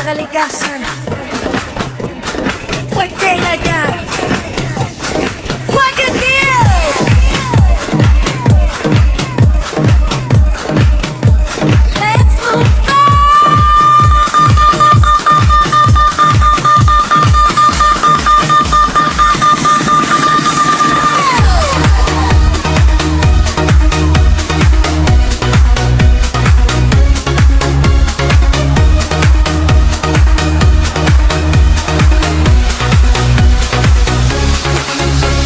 kalikasan. Pwede na yan. What a deal! Let's move on!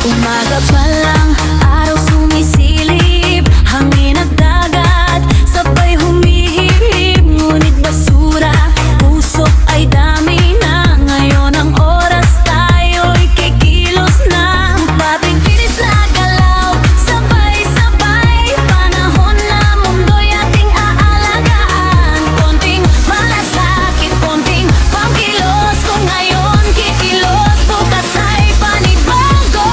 Umaga pa lang, araw sumisilip, hangin at dagat, sabay humihip. Ngunit basura, usok ay dami na. Ngayon ang oras, tayo'y kikilos na. Dating bilis na galaw, sabay-sabay, panahon na mundo'y ating aalagaan. Konting malasakit, konting pangkilos, kung ngayon kikilos, bukas ay panibago.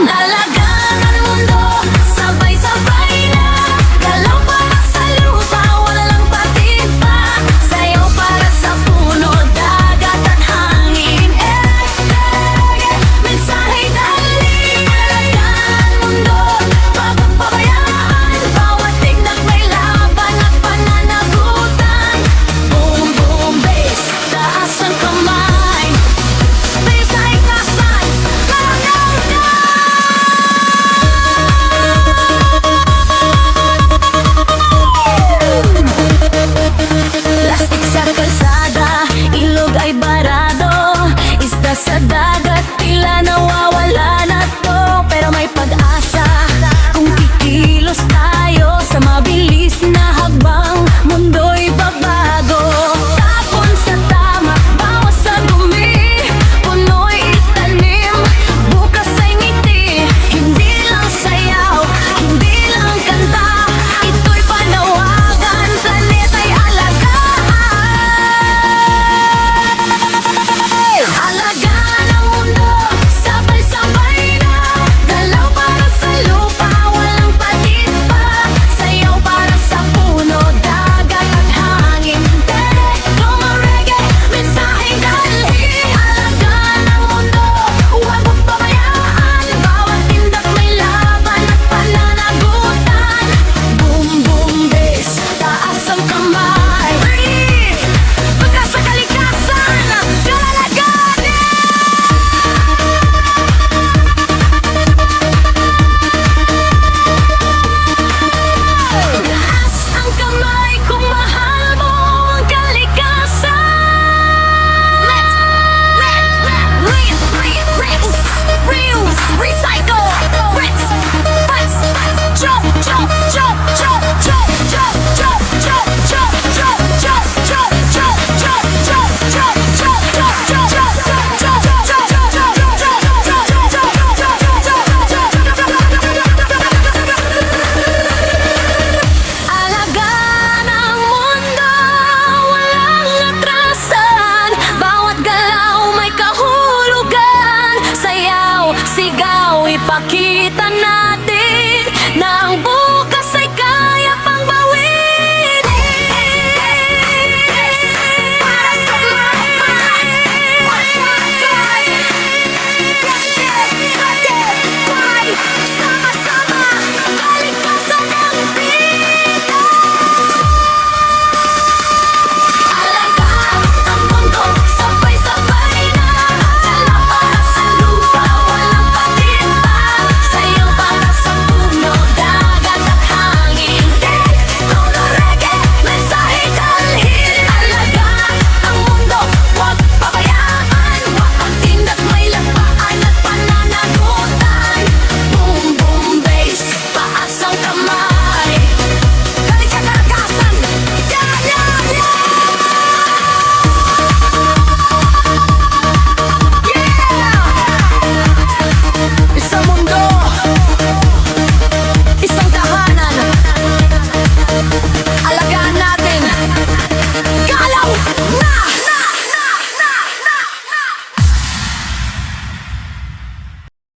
Lalagaan ang mundo, sabay-sabay na. Galaw para sa lupa, walang patid pa. Sayaw para sa puno, dagat at hangin. Mensahe dali. Lalagaan ang mundo, wag mong pabayaan. Bawat tignak may laban at pananagutan. Boom, boom, bass, taas ang kamay. Mensahe kasan, galaw na. Plastic sa kalsada, ilog ay barado. Isda sa dagat, tila nawawala na to. Pero may pag-asa kung kikilos tayo sa mabilis na hakbang, mundo'y babago. Tapon sa tama, bawas sa dumi, puno'y itanim, bukas ay ngiti. Hindi lang sayaw, hindi lang kanta, ito'y panawagan, planeta'y alagaan. Alagaan ang mundo, sabay-sabay na. Galaw para sa lupa, walang patid pa. Sayaw para sa puno, dagat at hangin. Toma reggae, mensaheng dalhin. Alagaan ang mundo, huwag mong pabayaan. Bawat tindak may laban at pananagutan. Boom, boom, bass, taas ang kamay. Pagka sa kalikasan, kalalagaan. Taas ang kamay kung mahal mo ang kalikasan. Reuse, recycle, rinse, jump, jump, jump, jump, jump, jump, jump, jump, jump, jump, jump, jump, jump, jump, jump, jump, alagaan ang mundo, walang atrasan. Bawat galaw may kahulugan. Sayaw, sigaw, ipakita na.